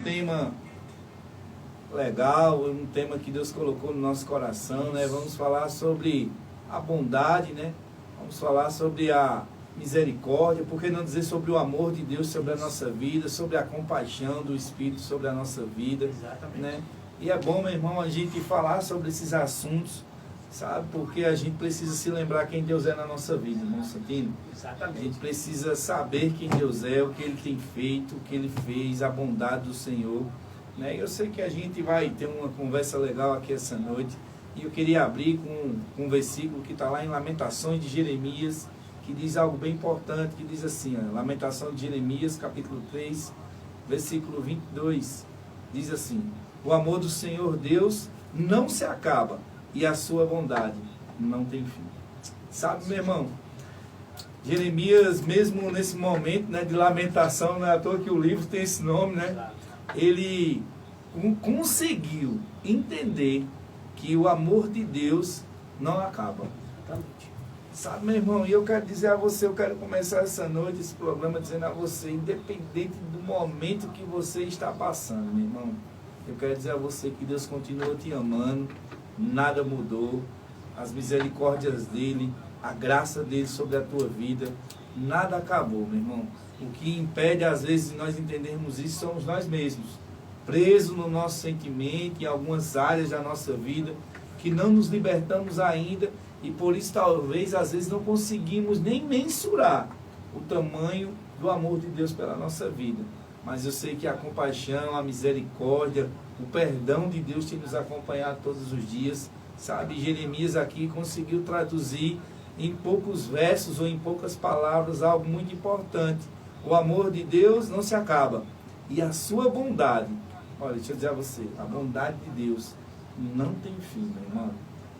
tema legal, um tema que Deus colocou no nosso coração, né? Vamos falar sobre a bondade, né? Vamos falar sobre a misericórdia, por que não dizer sobre o amor de Deus sobre a nossa vida, sobre a compaixão do Espírito sobre a nossa vida. Exatamente. Né? E é bom, meu irmão, a gente falar sobre esses assuntos, sabe? Porque a gente precisa se lembrar quem Deus é na nossa vida, irmão Santino. Exatamente. A gente precisa saber quem Deus é, o que Ele tem feito, o que Ele fez, a bondade do Senhor. Né? Eu sei que a gente vai ter uma conversa legal aqui essa noite, e eu queria abrir com um versículo que está lá em Lamentações de Jeremias, que diz algo bem importante, que diz assim, ó, Lamentação de Jeremias, capítulo 3, versículo 22, diz assim: o amor do Senhor Deus não se acaba, e a sua bondade não tem fim. Sabe, meu irmão, Jeremias, mesmo nesse momento, né, de lamentação, não é à toa que o livro tem esse nome, né? Ele conseguiu entender que o amor de Deus não acaba. Sabe, meu irmão, e eu quero dizer a você, eu quero começar essa noite, esse programa, dizendo a você, independente do momento que você está passando, meu irmão, eu quero dizer a você que Deus continua te amando, nada mudou, as misericórdias dele, a graça dele sobre a tua vida, nada acabou, meu irmão. O que impede, às vezes, de nós entendermos isso somos nós mesmos, presos no nosso sentimento, em algumas áreas da nossa vida, que não nos libertamos ainda, e por isso talvez às vezes não conseguimos nem mensurar o tamanho do amor de Deus pela nossa vida. Mas eu sei que a compaixão, a misericórdia, o perdão de Deus tem nos acompanhado todos os dias. Sabe, Jeremias aqui conseguiu traduzir em poucos versos ou em poucas palavras algo muito importante. O amor de Deus não se acaba. E a sua bondade, olha, deixa eu dizer a você, a bondade de Deus não tem fim, meu irmão.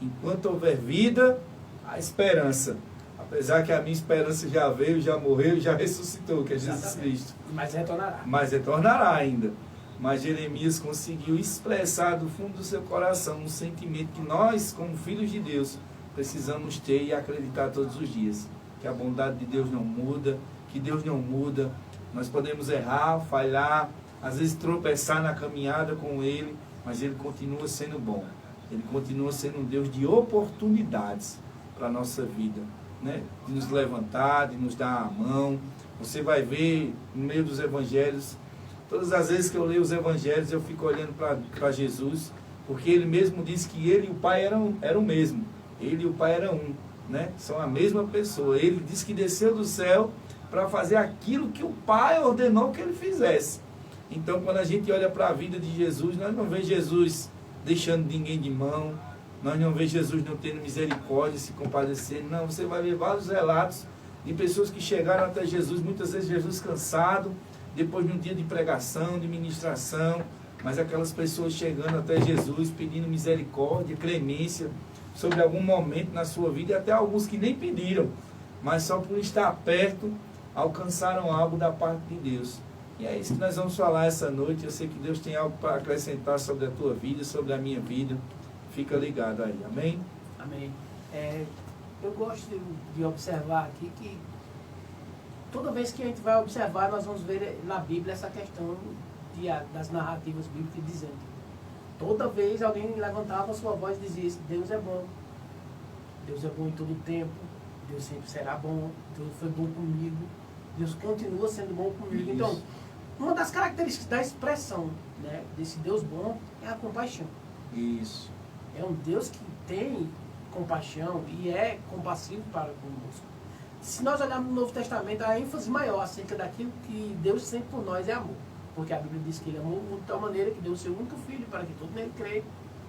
Enquanto houver vida, há esperança. Apesar que a minha esperança já veio, já morreu, já ressuscitou, que é Jesus Cristo. Mas retornará. Mas retornará ainda. Mas Jeremias conseguiu expressar do fundo do seu coração um sentimento que nós, como filhos de Deus, precisamos ter e acreditar todos os dias. Que a bondade de Deus não muda, que Deus não muda. Nós podemos errar, falhar, às vezes tropeçar na caminhada com Ele, mas Ele continua sendo bom. Ele continua sendo um Deus de oportunidades para a nossa vida, né? De nos levantar, de nos dar a mão. Você vai ver no meio dos evangelhos, todas as vezes que eu leio os evangelhos, eu fico olhando para Jesus, porque Ele mesmo disse que Ele e o Pai eram o mesmo. Ele e o Pai eram um, né? São a mesma pessoa. Ele disse que desceu do céu para fazer aquilo que o Pai ordenou que Ele fizesse. Então, quando a gente olha para a vida de Jesus, nós não vemos Jesus deixando ninguém de mão, nós não vemos Jesus não tendo misericórdia, se compadecendo, não, você vai ver vários relatos de pessoas que chegaram até Jesus, muitas vezes Jesus cansado, depois de um dia de pregação, de ministração, mas aquelas pessoas chegando até Jesus, pedindo misericórdia, clemência, sobre algum momento na sua vida, e até alguns que nem pediram, mas só por estar perto, alcançaram algo da parte de Deus. E é isso que nós vamos falar essa noite. Eu sei que Deus tem algo para acrescentar sobre a tua vida, sobre a minha vida. Fica ligado aí, amém? Amém. Eu gosto de observar aqui que toda vez que a gente vai observar, nós vamos ver na Bíblia essa questão das narrativas bíblicas dizendo: toda vez alguém levantava a sua voz e dizia: Deus é bom em todo o tempo, Deus sempre será bom, Deus foi bom comigo, Deus continua sendo bom comigo. Isso. Então, uma das características da expressão, né, desse Deus bom é a compaixão. Isso. É um Deus que tem compaixão e é compassivo para conosco. Se nós olharmos no Novo Testamento, a ênfase maior acerca daquilo que Deus sente por nós é amor. Porque a Bíblia diz que Ele amou de tal maneira que deu o seu único filho para que todo nele creia.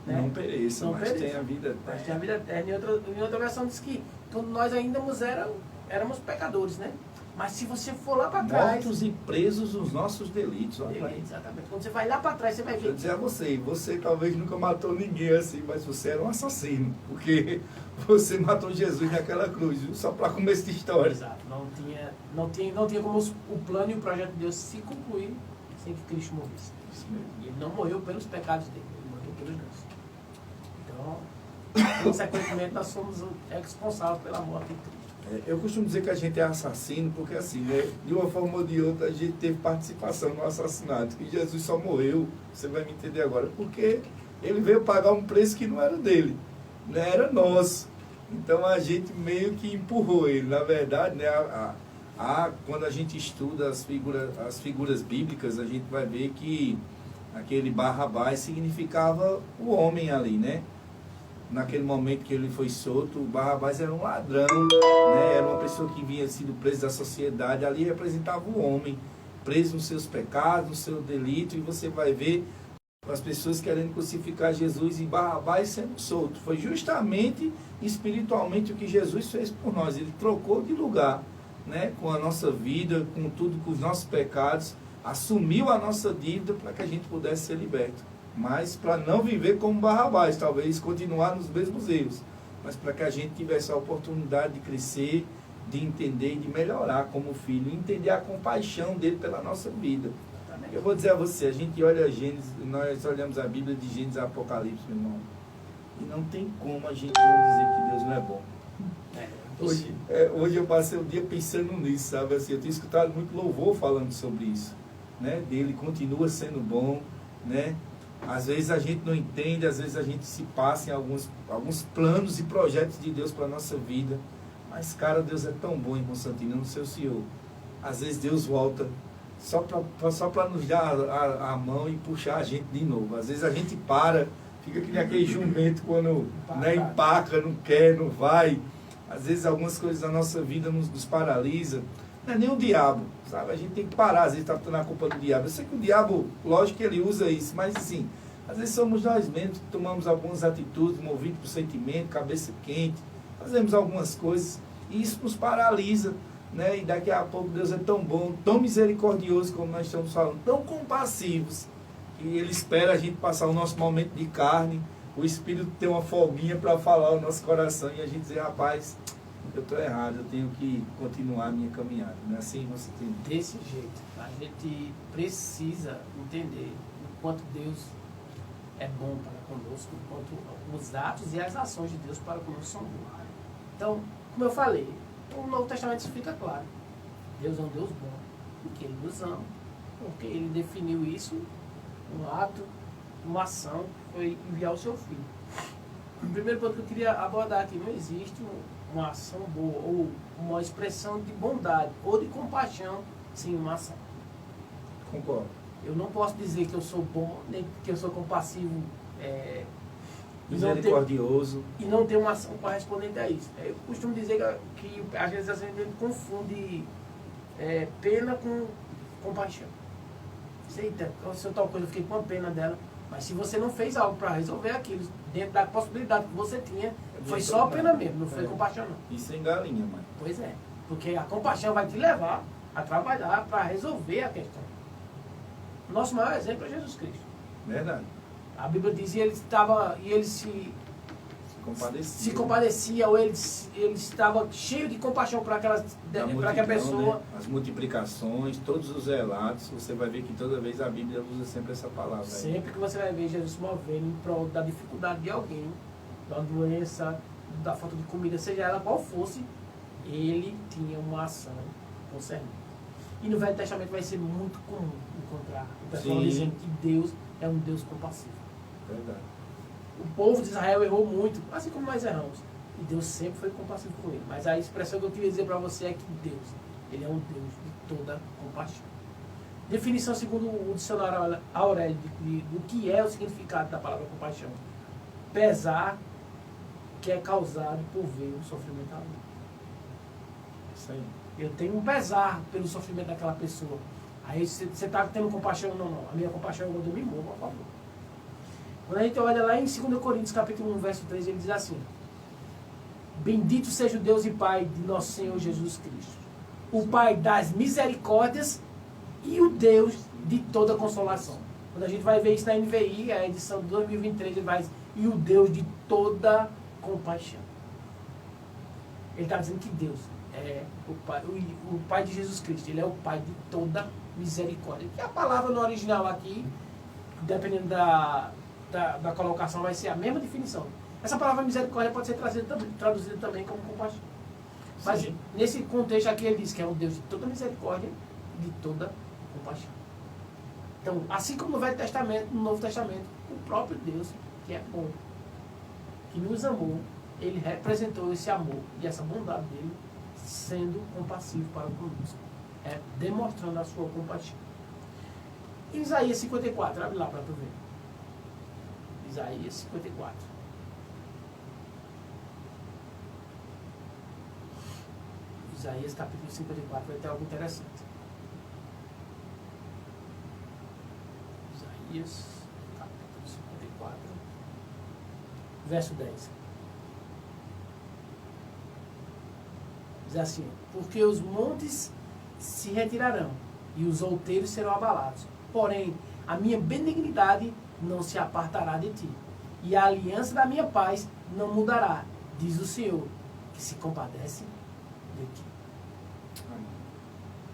Né? Não pereça, mas tem a vida eterna. Mas tem a vida eterna. Em outra versão diz que quando nós ainda éramos pecadores, né? Mas se você for lá para trás... Mortos e presos nos nossos delitos. Exatamente. Quando você vai lá para trás, você vai ver... Deixa eu dizer a você talvez nunca matou ninguém assim, mas você era um assassino. Porque você matou Jesus naquela cruz, viu? Só para começo de história. Exato. Não tinha como o plano e o projeto de Deus se concluir sem que Cristo morresse. Isso mesmo. E Ele não morreu pelos pecados dele, Ele morreu pelos nossos. Então, consequentemente, nós somos responsáveis pela morte de Cristo. Eu costumo dizer que a gente é assassino porque, assim, né, de uma forma ou de outra, a gente teve participação no assassinato. E Jesus só morreu, você vai me entender agora, porque ele veio pagar um preço que não era dele, né, era nosso. Então a gente meio que empurrou ele. Na verdade, né, quando a gente estuda as figuras bíblicas, a gente vai ver que aquele Barrabás significava o homem ali, né? Naquele momento que ele foi solto, o Barrabás era um ladrão, né? Era uma pessoa que vinha sido presa da sociedade, ali representava o homem, preso nos seus pecados, no seu delito, e você vai ver as pessoas querendo crucificar Jesus e Barrabás sendo solto. Foi justamente espiritualmente o que Jesus fez por nós. Ele trocou de lugar, né? Com a nossa vida, com tudo, com os nossos pecados, assumiu a nossa dívida para que a gente pudesse ser liberto. Mas para não viver como Barrabás, talvez continuar nos mesmos erros, mas para que a gente tivesse a oportunidade de crescer, de entender e de melhorar como filho, entender a compaixão dele pela nossa vida. Eu vou dizer a você, a gente olha Gênesis, nós olhamos a Bíblia de Gênesis a Apocalipse, meu irmão, e não tem como a gente não dizer que Deus não é bom. Hoje eu passei o dia pensando nisso, sabe? Assim, eu tenho escutado muito louvor falando sobre isso, né? Dele continua sendo bom, né? Às vezes a gente não entende, às vezes a gente se passa em alguns planos e projetos de Deus para a nossa vida. Mas, cara, Deus é tão bom, irmão Santino, no seu Senhor. Às vezes Deus volta só para nos dar a mão e puxar a gente de novo. Às vezes a gente para, fica que nem aquele jumento quando né, empaca, não quer, não vai. Às vezes algumas coisas da nossa vida nos paralisam. Não é nem o diabo, sabe? A gente tem que parar, às vezes está botando a culpa do diabo. Eu sei que o diabo, lógico que ele usa isso, mas assim, às vezes somos nós mesmos que tomamos algumas atitudes, movidos por sentimento, cabeça quente, fazemos algumas coisas e isso nos paralisa, né? E daqui a pouco Deus é tão bom, tão misericordioso como nós estamos falando, tão compassivos, que Ele espera a gente passar o nosso momento de carne, o Espírito ter uma folguinha para falar o nosso coração e a gente dizer, rapaz, eu estou errado, eu tenho que continuar a minha caminhada. Não é assim você tem? Desse jeito. A gente precisa entender o quanto Deus é bom para conosco, o quanto os atos e as ações de Deus para conosco são bons. Então, como eu falei, no Novo Testamento isso fica claro. Deus é um Deus bom, porque Ele nos ama, porque Ele definiu isso, um ato, uma ação, foi enviar o seu Filho. O primeiro ponto que eu queria abordar aqui, não existe uma ação boa, ou uma expressão de bondade, ou de compaixão, sem uma ação. Concordo. Eu não posso dizer que eu sou bom, nem que eu sou compassivo, misericordioso. E não ter uma ação correspondente a isso. Eu costumo dizer que às vezes a gente confunde pena com compaixão. Eita, se eu tal coisa, eu fiquei com pena dela. Mas se você não fez algo para resolver aquilo, dentro da possibilidade que você tinha, foi só pena mesmo, não foi compaixão não. Isso em galinha, mãe. Pois é, porque a compaixão vai te levar a trabalhar para resolver a questão. Nosso maior exemplo é Jesus Cristo. Verdade. A Bíblia diz que ele se compadecia, ou ele estava cheio de compaixão para aquela pessoa. Né? As multiplicações, todos os relatos, você vai ver que toda vez a Bíblia usa sempre essa palavra. Sempre que você vai ver Jesus se movendo em prol da dificuldade de alguém, da doença, da falta de comida, seja ela qual fosse, ele tinha uma ação concernente. E no Velho Testamento vai ser muito comum encontrar o pessoal dizendo que Deus é um Deus compassivo. Verdade. O povo de Israel errou muito, assim como nós erramos. E Deus sempre foi compassivo com ele. Mas a expressão que eu queria dizer para você é que Deus, Ele é um Deus de toda compaixão. Definição segundo o dicionário Aurélio do que é o significado da palavra compaixão. Pesar que é causado por ver o sofrimento alheio. Isso aí. Eu tenho um pesar pelo sofrimento daquela pessoa. Aí você está tendo compaixão? Não. A minha compaixão é quando eu me movo a favor. Quando a gente olha lá em 2 Coríntios, capítulo 1, verso 3, ele diz assim: bendito seja o Deus e Pai de nosso Senhor Jesus Cristo, o Pai das misericórdias e o Deus de toda consolação. Quando a gente vai ver isso na NVI, a edição de 2023, ele vai dizer, e o Deus de toda compaixão. Ele está dizendo que Deus é o Pai de Jesus Cristo, Ele é o Pai de toda misericórdia. Que a palavra no original aqui, dependendo da colocação, vai ser a mesma definição. Essa palavra misericórdia pode ser traduzida também como compaixão. Mas Sim. nesse contexto aqui ele diz que é um Deus de toda misericórdia e de toda compaixão. Então, assim como no Velho Testamento, no Novo Testamento, o próprio Deus, que é bom, que nos amou, ele representou esse amor e essa bondade dele sendo compassivo para conosco. Demonstrando a sua compaixão. Isaías 54, abre lá para tu ver. Isaías 54. Isaías capítulo 54 vai ter algo interessante. Isaías capítulo 54, verso 10. Diz assim: porque os montes se retirarão e os outeiros serão abalados. Porém, a minha benignidade não se apartará de ti, e a aliança da minha paz não mudará, diz o Senhor, que se compadece de ti.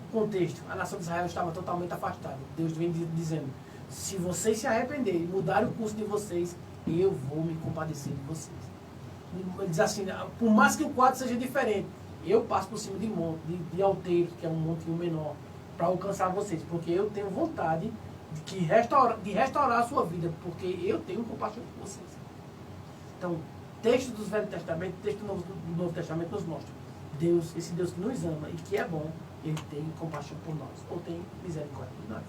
O contexto: a nação de Israel estava totalmente afastada. Deus vem dizendo: se vocês se arrependerem e mudarem o curso de vocês, eu vou me compadecer de vocês. Ele diz assim: por mais que o quadro seja diferente, eu passo por cima de monte, de alteiro, que é um montinho menor, para alcançar vocês, porque eu tenho vontade de restaurar a sua vida, porque eu tenho compaixão por vocês. Então, texto do Velho Testamento, texto do Novo Testamento nos mostra Deus, esse Deus que nos ama e que é bom, ele tem compaixão por nós, ou tem misericórdia por nós.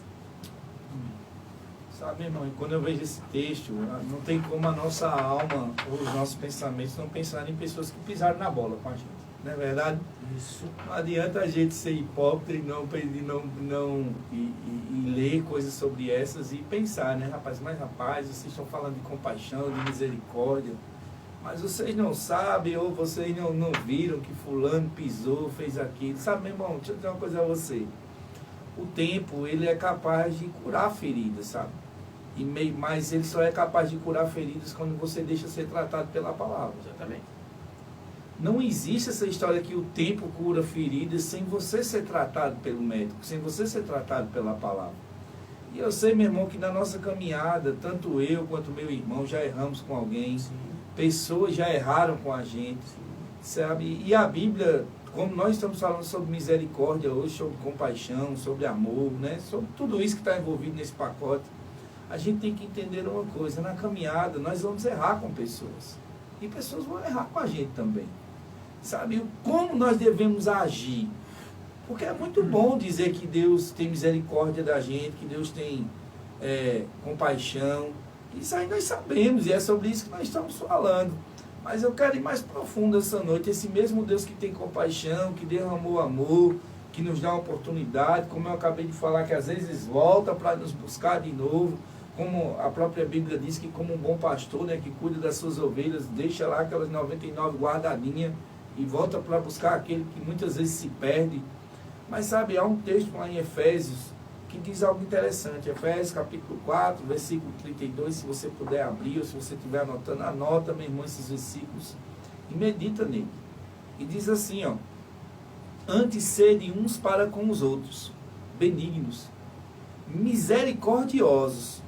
Sabe, irmão, quando eu vejo esse texto, não tem como a nossa alma ou os nossos pensamentos não pensarem em pessoas que pisaram na bola com a gente. Não é verdade? Isso. Não adianta a gente ser hipócrita e ler coisas sobre essas e pensar, né, rapaz? Mas, rapaz, vocês estão falando de compaixão, de misericórdia, mas vocês não sabem ou vocês não viram que fulano pisou, fez aquilo. Sabe, meu irmão, deixa eu dizer uma coisa a você. O tempo, ele é capaz de curar feridas, sabe? Mas ele só é capaz de curar feridas quando você deixa ser tratado pela palavra. Exatamente. Não existe essa história que o tempo cura feridas sem você ser tratado pelo médico, sem você ser tratado pela palavra. E eu sei, meu irmão, que na nossa caminhada, tanto eu quanto meu irmão já erramos com alguém, Sim. Pessoas já erraram com a gente, sabe? E a Bíblia, como nós estamos falando sobre misericórdia hoje, sobre compaixão, sobre amor, né? Sobre tudo isso que está envolvido nesse pacote, a gente tem que entender uma coisa: na caminhada nós vamos errar com pessoas, e pessoas vão errar com a gente também. Sabe, como nós devemos agir? Porque é muito bom dizer que Deus tem misericórdia da gente, que Deus tem compaixão. Isso aí nós sabemos, e é sobre isso que nós estamos falando. Mas eu quero ir mais profundo essa noite. Esse mesmo Deus que tem compaixão, que derramou amor, que nos dá uma oportunidade, como eu acabei de falar, que às vezes volta para nos buscar de novo, como a própria Bíblia diz, que como um bom pastor, né, que cuida das suas ovelhas, deixa lá aquelas 99 guardadinhas e volta para buscar aquele que muitas vezes se perde. Mas sabe, há um texto lá em Efésios que diz algo interessante. Efésios capítulo 4, versículo 32, se você puder abrir, ou se você estiver anotando, anota, meu irmão, esses versículos e medita nele. E diz assim, ó: antes sede uns para com os outros, benignos, misericordiosos,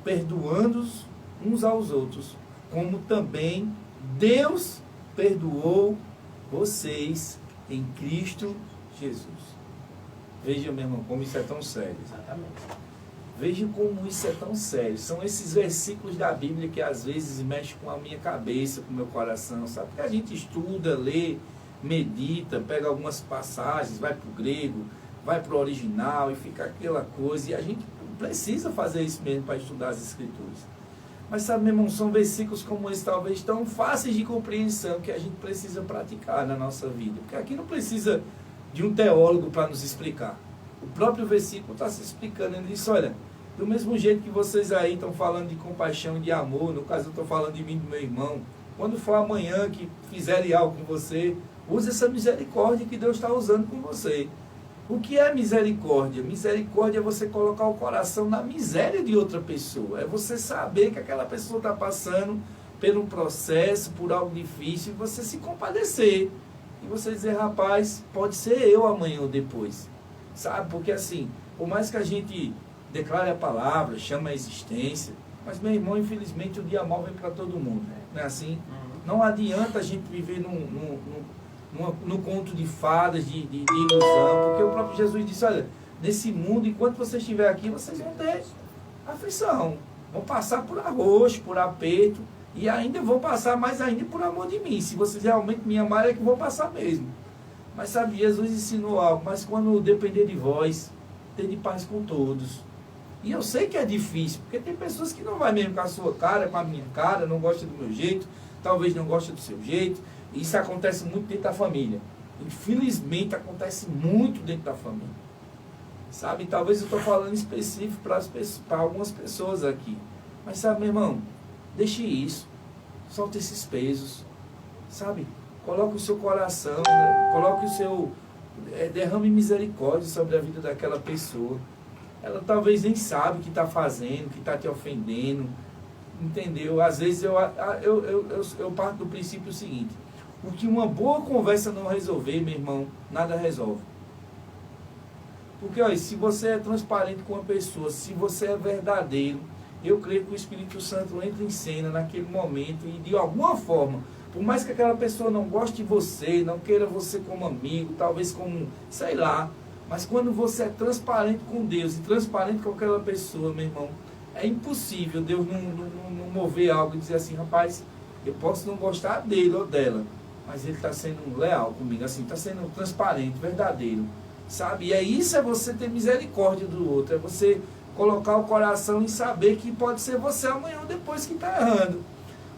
perdoando-os uns aos outros, como também Deus perdoou vocês em Cristo Jesus. Veja, meu irmão, como isso é tão sério. Exatamente. Veja como isso é tão sério. São esses versículos da Bíblia que às vezes mexem com a minha cabeça, com o meu coração, sabe? Porque a gente estuda, lê, medita, pega algumas passagens, vai para o grego, vai para o original e fica aquela coisa. E a gente precisa fazer isso mesmo para estudar as Escrituras. Mas sabe, meu irmão, são versículos como esse, talvez tão fáceis de compreensão, que a gente precisa praticar na nossa vida. Porque aqui não precisa de um teólogo para nos explicar. O próprio versículo está se explicando. Ele diz: olha, do mesmo jeito que vocês aí estão falando de compaixão e de amor, no caso eu estou falando de mim e do meu irmão, quando for amanhã que fizerem algo com você, use essa misericórdia que Deus está usando com você. O que é misericórdia? Misericórdia é você colocar o coração na miséria de outra pessoa. É você saber que aquela pessoa está passando por um processo, por algo difícil, e você se compadecer. E você dizer: rapaz, pode ser eu amanhã ou depois. Sabe? Porque assim, por mais que a gente declare a palavra, chama a existência, mas, meu irmão, infelizmente o dia mal vem para todo mundo. Não é assim? Não adianta a gente viver no conto de fadas, de ilusão, porque o próprio Jesus disse, olha, nesse mundo, enquanto vocês estiverem aqui, vocês vão ter aflição, vão passar por arroz, por aperto, e ainda vão passar mais ainda por amor de mim. Se vocês realmente me amarem, é que vão passar mesmo. Mas sabe, Jesus ensinou algo, mas quando depender de vós, ter de paz com todos. E eu sei que é difícil, porque tem pessoas que não vai mesmo com a sua cara, com a minha cara, não gosta do meu jeito, talvez não gosta do seu jeito. Isso acontece muito dentro da família. Infelizmente acontece muito dentro da família. Sabe, talvez eu estou falando específico para algumas pessoas aqui. Mas sabe, meu irmão, deixe isso. Solta esses pesos. Sabe, coloque o seu coração, né? Coloque o seu... derrame misericórdia sobre a vida daquela pessoa. Ela talvez nem sabe o que está fazendo, que está te ofendendo. Entendeu? Às vezes eu parto do princípio seguinte. O que uma boa conversa não resolver, meu irmão, nada resolve. Porque, olha, se você é transparente com uma pessoa, se você é verdadeiro, eu creio que o Espírito Santo entra em cena naquele momento e, de alguma forma, por mais que aquela pessoa não goste de você, não queira você como amigo, talvez como, sei lá, mas quando você é transparente com Deus e transparente com aquela pessoa, meu irmão, é impossível Deus não mover algo e dizer assim, rapaz, eu posso não gostar dele ou dela, mas ele está sendo leal comigo, assim, está sendo transparente, verdadeiro, sabe? E isso é você ter misericórdia do outro, é você colocar o coração e saber que pode ser você amanhã ou depois que está errando.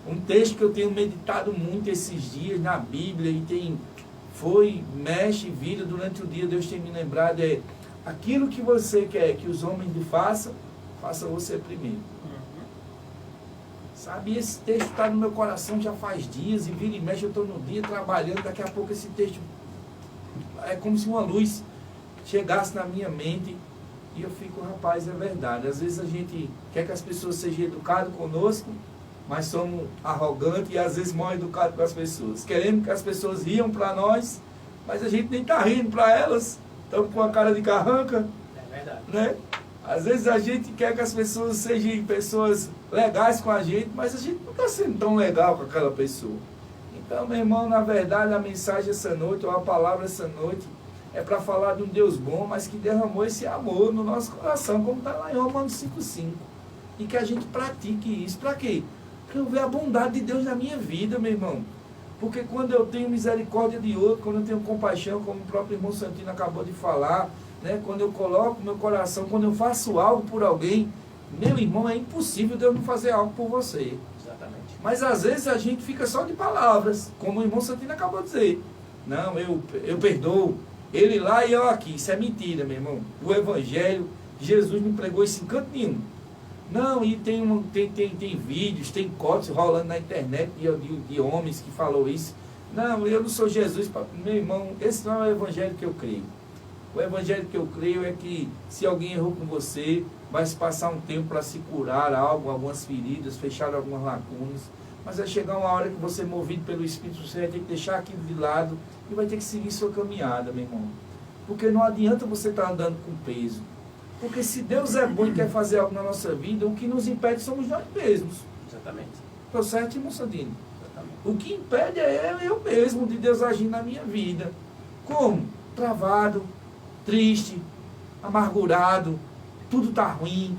Um texto que eu tenho meditado muito esses dias na Bíblia e mexe, vira durante o dia, Deus tem me lembrado, é aquilo que você quer que os homens lhe façam, faça você primeiro. Sabe, esse texto está no meu coração já faz dias, e vira e mexe, eu estou no dia trabalhando, daqui a pouco esse texto é como se uma luz chegasse na minha mente, e eu fico, rapaz, é verdade. Às vezes a gente quer que as pessoas sejam educadas conosco, mas somos arrogantes e às vezes mal educados com as pessoas. Queremos que as pessoas riam para nós, mas a gente nem está rindo para elas, estamos com a cara de carranca. É verdade. Né? Às vezes a gente quer que as pessoas sejam pessoas legais com a gente, mas a gente não está sendo tão legal com aquela pessoa. Então, meu irmão, na verdade, a mensagem essa noite, ou a palavra essa noite, é para falar de um Deus bom, mas que derramou esse amor no nosso coração, como está lá em Romanos 5,5. E que a gente pratique isso. Para quê? Para eu ver a bondade de Deus na minha vida, meu irmão. Porque quando eu tenho misericórdia de outro, quando eu tenho compaixão, como o próprio irmão Santino acabou de falar, né? Quando eu coloco meu coração, quando eu faço algo por alguém, meu irmão, é impossível Deus não fazer algo por você. Exatamente. Mas às vezes a gente fica só de palavras, como o irmão Santino acabou de dizer. Não, eu perdoo. Ele lá e eu aqui. Isso é mentira, meu irmão. O Evangelho, Jesus não pregou isso em canto nenhum. Não, e tem vídeos, tem cortes rolando na internet de homens que falou isso. Não, eu não sou Jesus. Meu irmão, esse não é o Evangelho que eu creio. O Evangelho que eu creio é que se alguém errou com você, vai se passar um tempo para se curar algo, algumas feridas, fechar algumas lacunas. Mas vai chegar uma hora que você, movido pelo Espírito, você vai ter que deixar aquilo de lado e vai ter que seguir sua caminhada, meu irmão. Porque não adianta você estar andando com peso. Porque se Deus é bom e quer fazer algo na nossa vida, o que nos impede somos nós mesmos. Exatamente. Estou certo, irmão Sandino? Exatamente. O que impede é eu mesmo de Deus agir na minha vida. Como? Travado, triste, amargurado, tudo está ruim,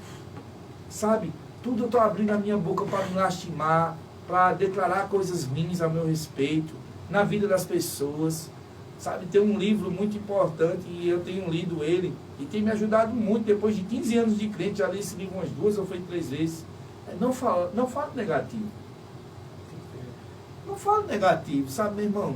sabe? Tudo eu estou abrindo a minha boca para me lastimar, para declarar coisas ruins a meu respeito, na vida das pessoas. Sabe, tem um livro muito importante e eu tenho lido ele e tem me ajudado muito. Depois de 15 anos de crente, já li esse livro umas 2 ou 3 vezes. Não fala negativo. Não fala negativo, sabe, meu irmão?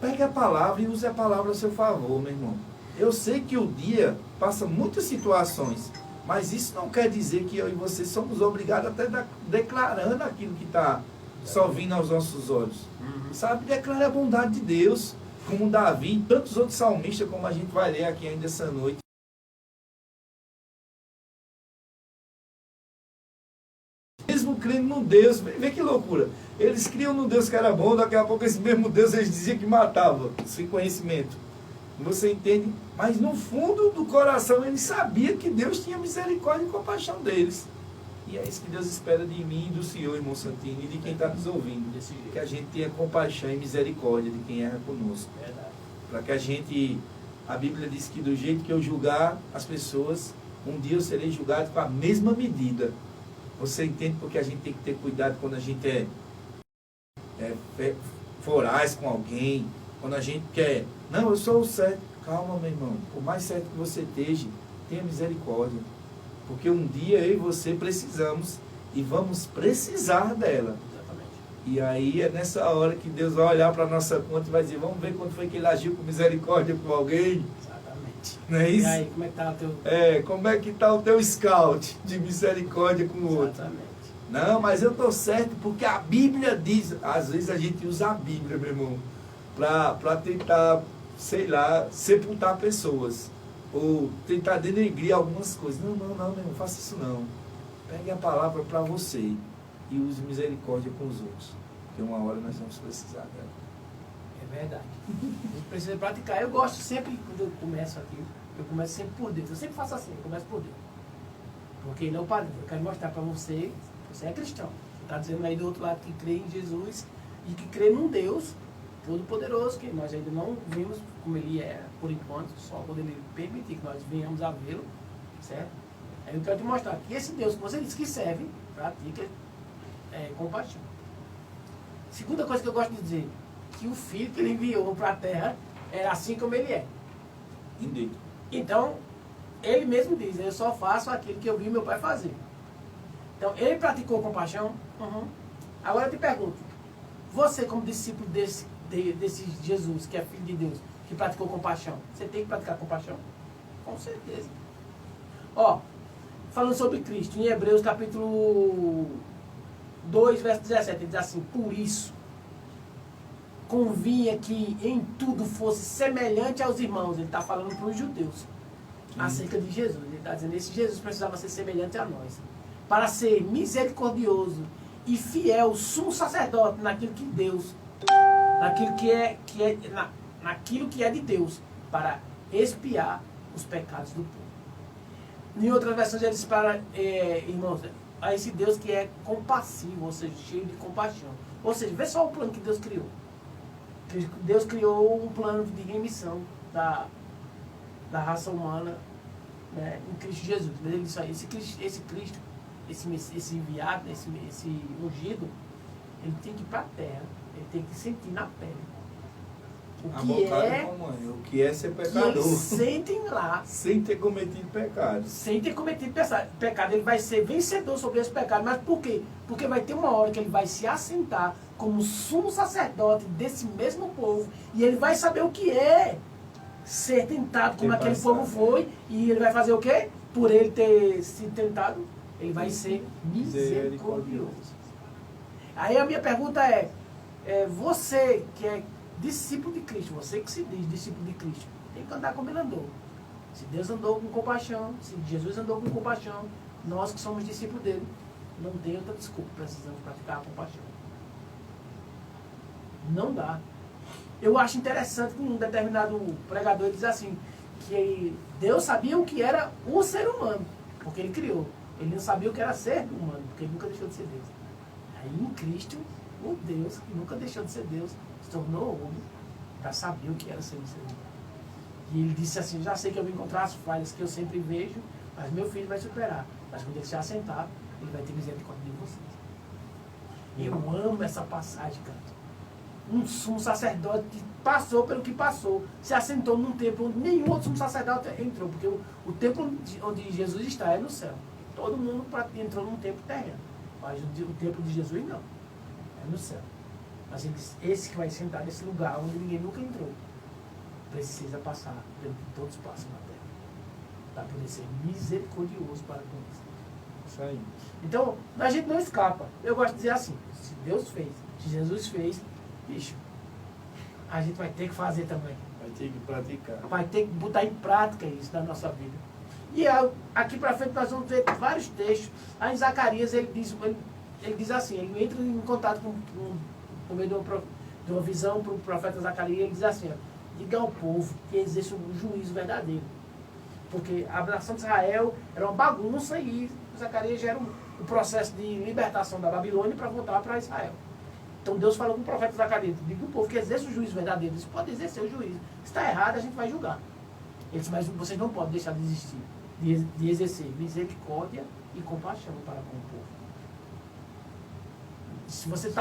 Pegue a palavra e use a palavra a seu favor, meu irmão. Eu sei que o dia passa muitas situações, mas isso não quer dizer que eu e você somos obrigados até declarando aquilo que está só vindo aos nossos olhos. Sabe, declara a bondade de Deus, como Davi e tantos outros salmistas, como a gente vai ler aqui ainda essa noite. Mesmo crendo no Deus, vê que loucura. Eles criam no Deus que era bom, daqui a pouco esse mesmo Deus eles diziam que matava, sem conhecimento. Você entende? Mas no fundo do coração ele sabia que Deus tinha misericórdia e compaixão deles. E é isso que Deus espera de mim e do Senhor, irmão Santini, e de quem está nos ouvindo. Que a gente tenha compaixão e misericórdia de quem erra conosco. Para que a gente, a Bíblia diz que do jeito que eu julgar as pessoas, um dia eu serei julgado com a mesma medida. Você entende porque a gente tem que ter cuidado quando a gente é voraz com alguém, quando a gente quer, não, eu sou o certo. Calma, meu irmão, por mais certo que você esteja, tenha misericórdia. Porque um dia eu e você precisamos e vamos precisar dela. Exatamente. E aí é nessa hora que Deus vai olhar para a nossa conta e vai dizer, vamos ver quando foi que ele agiu com misericórdia com alguém. Exatamente. Não é isso? E aí, como é que está o teu... Como é que está o teu scout de misericórdia com o outro? Exatamente. Não, mas eu estou certo porque a Bíblia diz, às vezes a gente usa a Bíblia, meu irmão, para tentar, sei lá, sepultar pessoas. Ou tentar denegrir algumas coisas. Não, meu irmão, faça isso não. Pegue a palavra para você e use misericórdia com os outros. Porque uma hora nós vamos precisar dela. É verdade. A gente precisa praticar. Eu gosto sempre, quando eu começo aqui, eu começo sempre por Deus. Eu sempre faço assim, eu começo por Deus. Porque ele é o padrão. Eu quero mostrar para você, você é cristão. Você está dizendo aí do outro lado que crê em Jesus e que crê num Deus Todo-Poderoso, que nós ainda não vimos como ele é, por enquanto, só quando ele permitir que nós venhamos a vê-lo, certo? Aí eu quero te mostrar que esse Deus que você diz que serve, pratica compaixão. Segunda coisa que eu gosto de dizer, que o Filho que ele enviou para a terra era assim como ele é. Entendi. Então, ele mesmo diz, eu só faço aquilo que eu vi meu pai fazer. Então, ele praticou compaixão? Uhum. Agora eu te pergunto, você como discípulo desse Jesus, que é Filho de Deus, que praticou compaixão, você tem que praticar compaixão? Com certeza. Ó, falando sobre Cristo, em Hebreus capítulo 2, verso 17, ele diz assim, por isso, convinha que em tudo fosse semelhante aos irmãos. Ele está falando para os judeus, acerca de Jesus. Ele está dizendo, esse Jesus precisava ser semelhante a nós, para ser misericordioso e fiel, sumo sacerdote naquilo que Deus, naquilo que é de Deus, para expiar os pecados do povo. Em outras versões ele diz para, irmãos, a esse Deus que é compassivo, ou seja, cheio de compaixão. Ou seja, vê só o plano que Deus criou. Deus criou um plano de remissão da raça humana, né, em Cristo Jesus. Mas ele disse aí, esse Cristo, esse enviado, esse ungido, ele tem que ir para a terra, ele tem que sentir na pele o que é ser pecador. Que eles sentem lá. Sem ter cometido pecado. Sem ter cometido pecado. Ele vai ser vencedor sobre esse pecado. Mas por quê? Porque vai ter uma hora que ele vai se assentar como sumo sacerdote desse mesmo povo. E ele vai saber o que é ser tentado como aquele povo foi. E ele vai fazer o quê? Por ele ter sido tentado, ele vai ser misericordioso. Aí a minha pergunta é você que é discípulo de Cristo, você que se diz discípulo de Cristo, tem que andar como ele andou. Se Deus andou com compaixão, se Jesus andou com compaixão, nós que somos discípulos dele, não tem outra desculpa, precisamos praticar a compaixão. Não dá. Eu acho interessante que um determinado pregador diz assim, que Deus sabia o que era o ser humano, porque ele criou. Ele não sabia o que era ser humano, porque ele nunca deixou de ser Deus. Aí em Cristo, o Deus, que nunca deixou de ser Deus, se tornou homem para saber o que era ser um ser humano. E ele disse assim, já sei que eu vou encontrar as falhas que eu sempre vejo, mas meu filho vai superar. Mas quando ele se assentar, ele vai ter misericórdia de vocês. Eu amo essa passagem, cara. Um sumo sacerdote que passou pelo que passou, se assentou num templo onde nenhum outro sumo sacerdote entrou, porque o templo onde Jesus está é no céu. Todo mundo entrou num templo terreno, mas o templo de Jesus não, é no céu. Mas esse que vai sentar nesse lugar onde ninguém nunca entrou, precisa passar pelo que todos passam na terra, para poder ser misericordioso para com eles. Isso aí. Então, a gente não escapa. Eu gosto de dizer assim, se Deus fez, se Jesus fez, bicho, a gente vai ter que fazer também. Vai ter que praticar. Vai ter que botar em prática isso na nossa vida. E aqui para frente nós vamos ver vários textos. Aí em Zacarias ele diz assim, ele entra em contato por meio de uma visão para o profeta Zacarias, ele diz assim, ó, diga ao povo que existe um juízo verdadeiro. Porque a nação de Israel era uma bagunça e Zacarias já era o processo de libertação da Babilônia para voltar para Israel. Então Deus falou com o profeta Zacarias, diga o povo que exerce o juízo verdadeiro. Eles podem exercer o juízo. Se está errado, a gente vai julgar. Ele disse, mas vocês não podem deixar de existir, de exercer misericórdia e compaixão para com o povo. Se você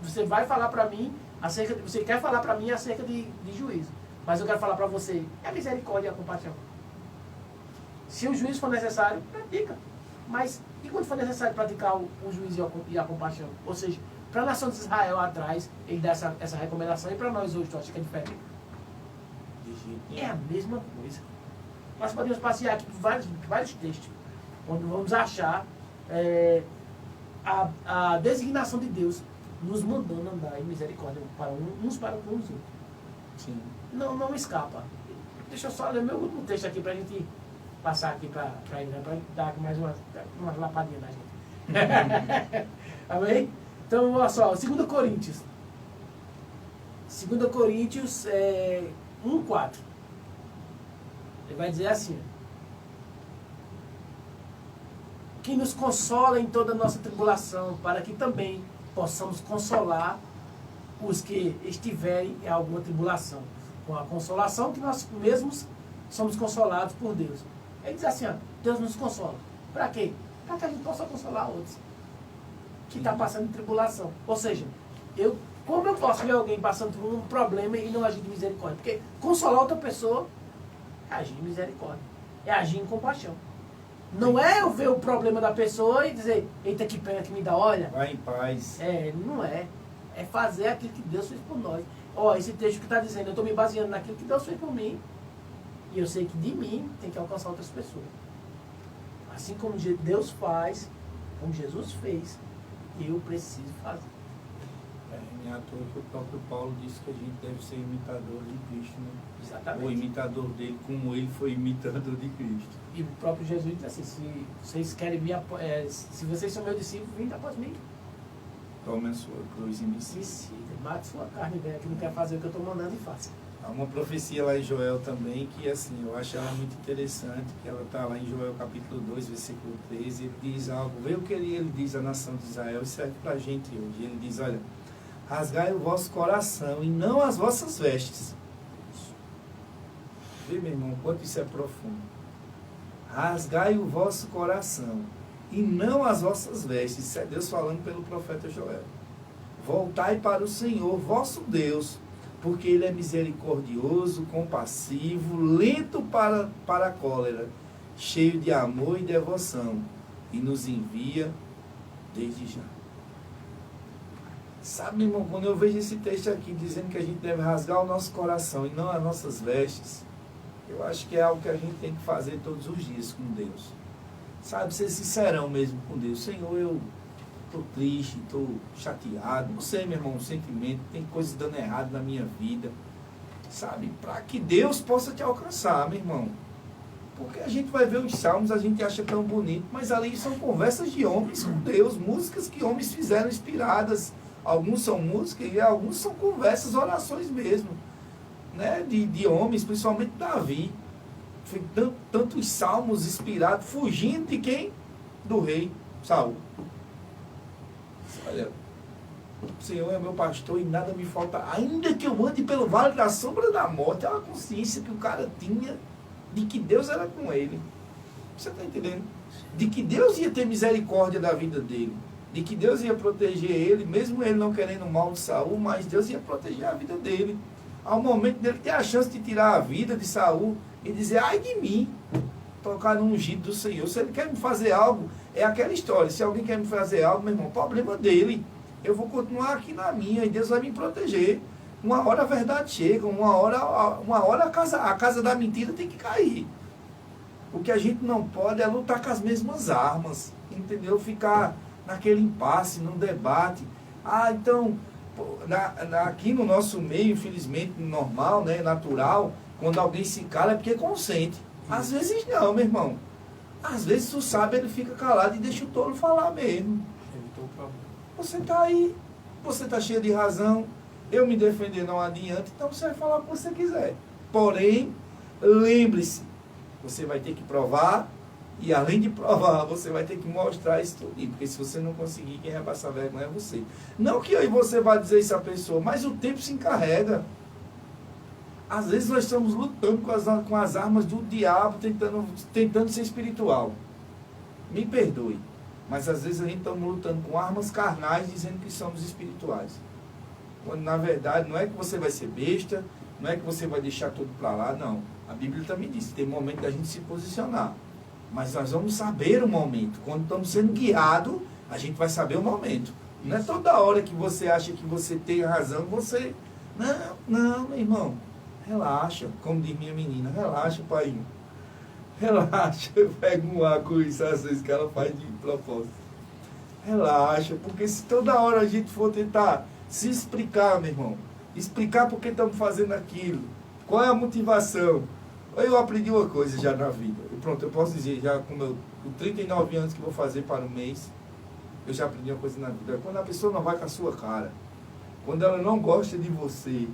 você vai falar para mim você quer falar para mim acerca de juízo, mas eu quero falar para você, é a misericórdia e a compaixão. Se o juízo for necessário, pratica. Mas e quando for necessário praticar o juízo e a compaixão? Ou seja, para a nação de Israel atrás, ele dá essa recomendação, e para nós hoje, tu acha que é diferente? É a mesma coisa. Nós podemos passear aqui por vários textos, onde vamos achar a designação de Deus nos mandando andar em misericórdia para uns para com os outros. Sim. Não escapa. Deixa eu só ler meu último texto aqui para a gente passar aqui para dar mais uma lapadinha na gente. Amém? Então, olha só, 2 Coríntios. 2 Coríntios 1:4. Ele vai dizer assim: que nos consola em toda a nossa tribulação, para que também possamos consolar os que estiverem em alguma tribulação, com a consolação que nós mesmos somos consolados por Deus. Ele diz assim, ó, Deus nos consola. Para quê? Para que a gente possa consolar outros que estão passando tribulação. Ou seja, como eu posso ver alguém passando por um problema e não agir de misericórdia? Porque consolar outra pessoa é agir em misericórdia, é agir em compaixão. Não é eu ver o problema da pessoa e dizer, eita, que pena que me dá, olha. Vai em paz. Não é. É fazer aquilo que Deus fez por nós. Ó, esse texto que está dizendo, eu estou me baseando naquilo que Deus fez por mim. E eu sei que de mim tem que alcançar outras pessoas. Assim como Deus faz, como Jesus fez, eu preciso fazer. Em ator que o próprio Paulo disse que a gente deve ser imitador de Cristo, né? Exatamente. Ou imitador dele, como ele foi imitador de Cristo. E o próprio Jesus disse assim, se vocês querem se vocês são meus discípulos, vinde após mim. Tome a sua cruz e me siga. Mate sua carne, velho, que não quer fazer o que eu estou mandando e faça. Há uma profecia lá em Joel também, que assim, eu acho ela muito interessante, que ela está lá em Joel capítulo 2, versículo 13, ele diz algo, vê o que ele diz à nação de Israel, e serve para a gente hoje. Ele diz, olha, rasgai o vosso coração e não as vossas vestes. Vê, meu irmão, quanto isso é profundo. Rasgai o vosso coração e não as vossas vestes. Isso é Deus falando pelo profeta Joel. Voltai para o Senhor, vosso Deus, porque Ele é misericordioso, compassivo, lento para a cólera, cheio de amor e devoção, e nos envia desde já. Sabe, irmão, quando eu vejo esse texto aqui dizendo que a gente deve rasgar o nosso coração e não as nossas vestes, eu acho que é algo que a gente tem que fazer todos os dias com Deus. Sabe, ser sincerão mesmo com Deus. Senhor, eu estou triste, estou chateado, não sei, meu irmão, um sentimento, tem coisas dando errado na minha vida, sabe, para que Deus possa te alcançar, meu irmão. Porque a gente vai ver os salmos, a gente acha tão bonito, mas ali são conversas de homens com Deus, músicas que homens fizeram inspiradas, alguns são músicas e alguns são conversas, orações mesmo, né, de homens, principalmente Davi, tantos salmos inspirados, fugindo de quem? Do rei Saul. Olha, o Senhor é meu pastor e nada me falta, ainda que eu ande pelo vale da sombra da morte. É uma consciência que o cara tinha de que Deus era com ele. Você está entendendo? De que Deus ia ter misericórdia da vida dele, de que Deus ia proteger ele, mesmo ele não querendo o mal de Saul, mas Deus ia proteger a vida dele. Ao momento dele ter a chance de tirar a vida de Saul e dizer, ai de mim, tocar no ungido do Senhor. Se ele quer me fazer algo, é aquela história, se alguém quer me fazer algo, meu irmão, problema dele. Eu vou continuar aqui na minha e Deus vai me proteger. Uma hora a verdade chega, uma hora a casa da mentira tem que cair. O que a gente não pode é lutar com as mesmas armas, entendeu? Ficar naquele impasse, num debate. Então, aqui no nosso meio, infelizmente, normal, né, natural, quando alguém se cala é porque consente. Às vezes não, meu irmão. Às vezes tu sabe, ele fica calado e deixa o tolo falar mesmo. Você está aí, você está cheio de razão, eu me defender não adianta, então você vai falar o que você quiser. Porém, lembre-se, você vai ter que provar E além de provar, você vai ter que mostrar isso tudo. Porque se você não conseguir, quem vai passar vergonha é você. Não que aí você vai dizer isso à pessoa, mas o tempo se encarrega. Às vezes nós estamos lutando com as armas do diabo, tentando ser espiritual. Me perdoe. Mas às vezes a gente está lutando com armas carnais, dizendo que somos espirituais. Quando na verdade não é que você vai ser besta, não é que você vai deixar tudo para lá, não. A Bíblia também diz que tem momento da gente se posicionar. Mas nós vamos saber o momento. Quando estamos sendo guiados, a gente vai saber o momento. Não é toda hora que você acha que você tem razão, você... Não, meu irmão. Relaxa. Como diz minha menina, relaxa, pai. Relaxa. Eu pego um ar com isso às vezes que ela faz de propósito. Relaxa. Porque se toda hora a gente for tentar se explicar, meu irmão, explicar por que estamos fazendo aquilo, qual é a motivação. Eu aprendi uma coisa já na vida. Eu posso dizer, já com 39 anos que vou fazer para o mês, eu já aprendi uma coisa na vida. Quando a pessoa não vai com a sua cara, quando ela não gosta de você,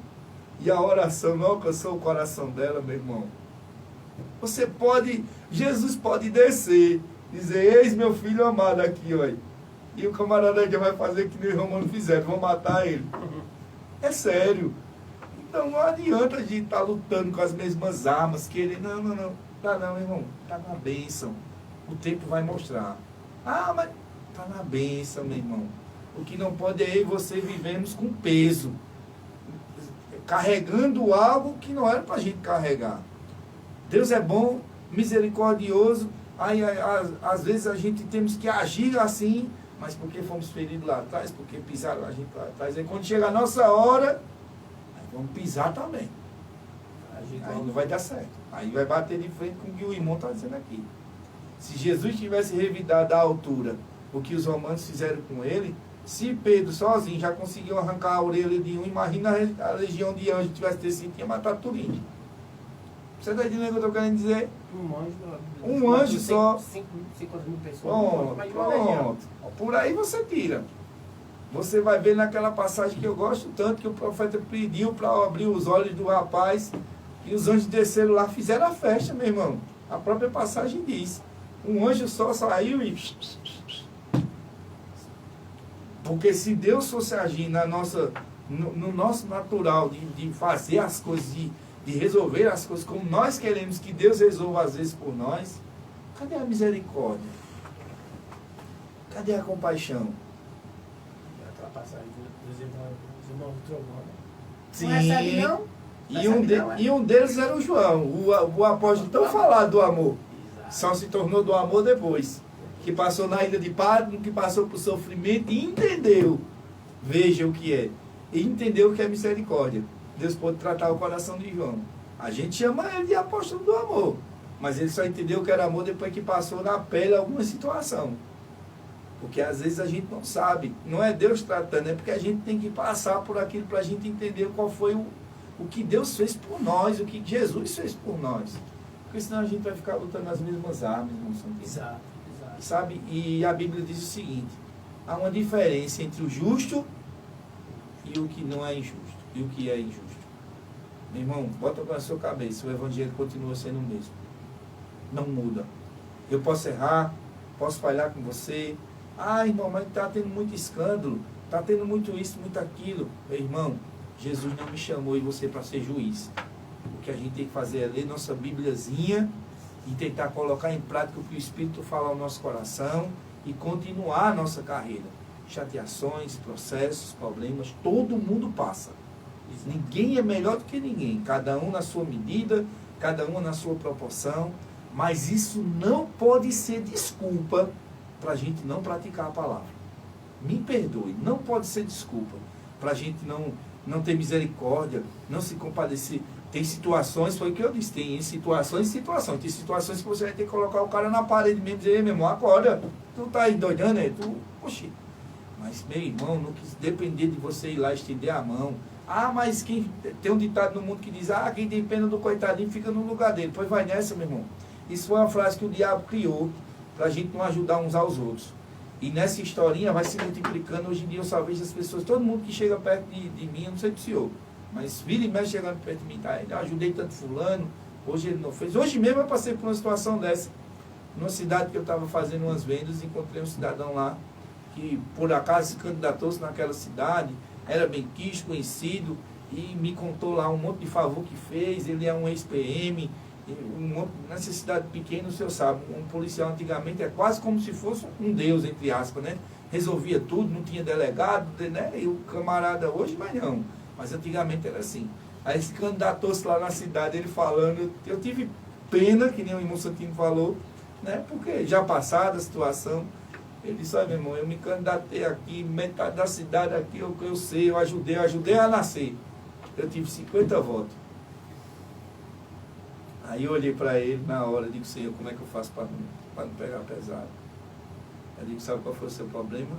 e a oração não alcançou o coração dela, meu irmão, Jesus pode descer, dizer, eis meu filho amado aqui, olha. E o camarada já vai fazer que nem os romanos fizeram, vão matar ele. É sério. Então não adianta a gente estar lutando com as mesmas armas, querer, não. Tá não, irmão. Tá na bênção. O tempo vai mostrar. Ah, mas tá na bênção, meu irmão. O que não pode é eu e você vivemos com peso. Carregando algo que não era pra gente carregar. Deus é bom, misericordioso. Aí, às vezes a gente temos que agir assim, mas porque fomos feridos lá atrás, porque pisaram a gente lá atrás. Aí quando chega a nossa hora, vamos pisar também. Aí não vai dar certo. Aí vai bater de frente com o que o irmão está dizendo aqui. Se Jesus tivesse revidado à altura o que os romanos fizeram com ele, se Pedro sozinho já conseguiu arrancar a orelha de um, imagina a legião de anjos tivesse descido, tinha matado tudo. Você está entendendo o que eu estou querendo dizer? Um anjo só. 5 mil pessoas. Pronto. Por aí você tira. Você vai ver naquela passagem que eu gosto tanto, que o profeta pediu para abrir os olhos do rapaz, e os anjos desceram lá, fizeram a festa, meu irmão. A própria passagem diz. Um anjo só saiu e... Porque se Deus fosse agir no nosso natural de fazer as coisas, de resolver as coisas como nós queremos que Deus resolva às vezes por nós, cadê a misericórdia? Cadê a compaixão? Aquela passagem dos irmãos do trovão, né? Sim. Não recebe não? E um deles era o João, o apóstolo tão falado do amor. Exato. Só se tornou do amor depois. Que passou na ilha de Patmos, que passou por sofrimento e entendeu. Veja o que é. E entendeu o que é misericórdia. Deus pode tratar o coração de João. A gente chama ele de apóstolo do amor. Mas ele só entendeu que era amor depois que passou na pele alguma situação. Porque às vezes a gente não sabe. Não é Deus tratando, é porque a gente tem que passar por aquilo para a gente entender qual foi o que Deus fez por nós, o que Jesus fez por nós. Porque senão a gente vai ficar lutando as mesmas armas, irmão Santos. Exato. Sabe? E a Bíblia diz o seguinte: há uma diferença entre o justo e o que não é injusto. E o que é injusto. Meu irmão, bota na sua cabeça, o Evangelho continua sendo o mesmo. Não muda. Eu posso errar, posso falhar com você. Ah, irmão, mas está tendo muito escândalo, está tendo muito isso, muito aquilo. Meu irmão, Jesus não me chamou e você para ser juiz. O que a gente tem que fazer é ler nossa Bíbliazinha e tentar colocar em prática o que o Espírito fala ao nosso coração e continuar a nossa carreira. Chateações, processos, problemas, todo mundo passa. Ninguém é melhor do que ninguém, cada um na sua medida, cada um na sua proporção, mas isso não pode ser desculpa para a gente não praticar a palavra. Me perdoe, não pode ser desculpa para a gente não ter misericórdia, não se compadecer. Tem situações, foi o que eu disse, tem situações e situações. Tem situações que você vai ter que colocar o cara na parede mesmo e dizer, meu irmão, acorda, tu tá aí doidando, né? Oxi. Mas, meu irmão, não quis depender de você ir lá estender a mão. Ah, mas tem um ditado no mundo que diz, quem tem pena do coitadinho fica no lugar dele. Pois vai nessa, meu irmão. Isso foi uma frase que o diabo criou para a gente não ajudar uns aos outros. E nessa historinha vai se multiplicando. Hoje em dia eu só vejo as pessoas, todo mundo que chega perto de mim, eu não sei do senhor, mas vira e mexe chegando perto de mim, tá? Eu ajudei tanto fulano, hoje ele não fez. Hoje mesmo eu passei por uma situação dessa. Numa cidade que eu estava fazendo umas vendas, encontrei um cidadão lá que por acaso se candidatou-se naquela cidade, era bem quisto, conhecido, e me contou lá um monte de favor que fez. Ele é um ex-PM, nessa cidade pequena, o senhor sabe, um policial antigamente é quase como se fosse um deus, entre aspas, né? Resolvia tudo, não tinha delegado, né? E o camarada hoje, mas não. Mas antigamente era assim. Aí ele se candidatou-se lá na cidade, ele falando, eu tive pena, que nem o irmão Santino falou, né? Porque já passada a situação, ele disse, olha, meu irmão, eu me candidatei aqui, metade da cidade aqui, eu sei, eu ajudei a nascer. Eu tive 50 votos. Aí eu olhei para ele na hora, digo, Senhor, como é que eu faço para não pegar pesado? Eu digo, sabe qual foi o seu problema?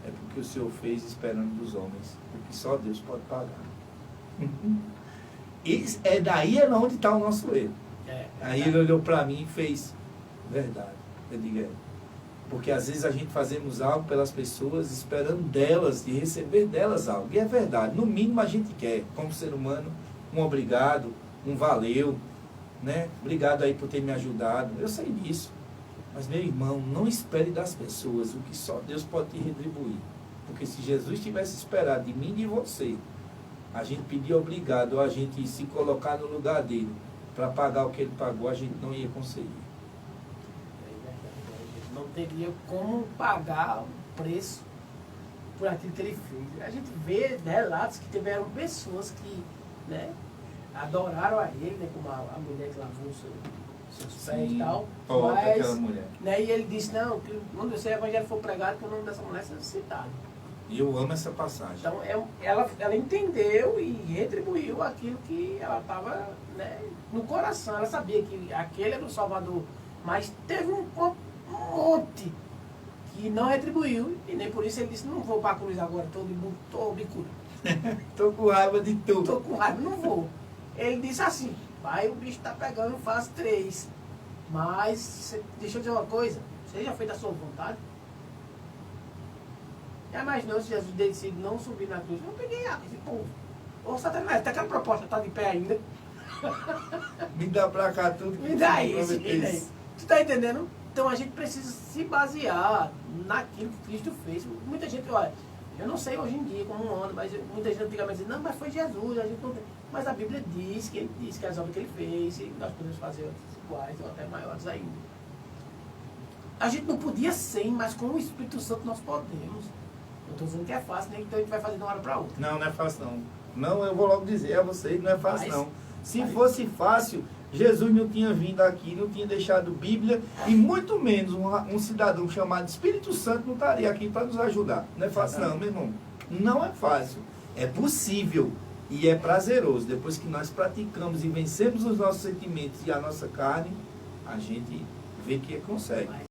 É porque o Senhor fez esperando dos homens, porque só Deus pode pagar. E daí é onde está o nosso erro. Aí ele olhou para mim e fez, verdade. Eu digo, porque às vezes a gente fazemos algo pelas pessoas esperando delas, de receber delas algo. E é verdade, no mínimo a gente quer, como ser humano, um obrigado, um valeu, né? Obrigado aí por ter me ajudado. Eu sei disso. Mas, meu irmão, não espere das pessoas o que só Deus pode te retribuir. Porque se Jesus tivesse esperado de mim e de você, a gente pedir obrigado, ou a gente se colocar no lugar dele para pagar o que ele pagou, a gente não ia conseguir. Não teria como pagar o preço por aquilo que ele fez. A gente vê relatos que tiveram pessoas que, né, adoraram a ele, né, como a mulher que lavou seus pés e tal. Aquela mulher. Né, e ele disse, não, que quando esse evangelho for pregado, que o nome dessa mulher seja citado. E eu amo essa passagem. Então, ela entendeu e retribuiu aquilo que ela estava, né, no coração. Ela sabia que aquele era o Salvador. Mas teve um monte que não retribuiu. E nem por isso ele disse, não vou para a cruz agora, estou bicudo. Estou com raiva de tudo. Estou com raiva, não vou. Ele disse assim, pai, o bicho está pegando, faz 3. Mas, deixa eu dizer uma coisa, seja feita a sua vontade. Já imaginou se Jesus decide não subir na cruz? Eu peguei água, esse povo. Ô Satanás, tá aquela proposta, tá de pé ainda. Me dá pra cá tudo. Me dá isso, me dá isso. Tu tá entendendo? Então a gente precisa se basear naquilo que Cristo fez. Muita gente, olha, eu não sei hoje em dia como anda, mas muita gente antigamente diz, não, mas foi Jesus, a gente não tem. Mas a Bíblia diz que ele disse que as obras que ele fez, e nós podemos fazer outras iguais ou até maiores ainda. A gente não podia ser, mas com o Espírito Santo nós podemos. Eu estou dizendo que é fácil, né? Então a gente vai fazer de uma hora para outra. Não, não é fácil não. Não, eu vou logo dizer a vocês, não é fácil não. Se fosse fácil, Jesus não tinha vindo aqui, não tinha deixado Bíblia, e muito menos um cidadão chamado Espírito Santo não estaria aqui para nos ajudar. Não é fácil não, meu irmão. Não é fácil. É possível e é prazeroso. Depois que nós praticamos e vencemos os nossos sentimentos e a nossa carne, a gente vê que consegue. Mas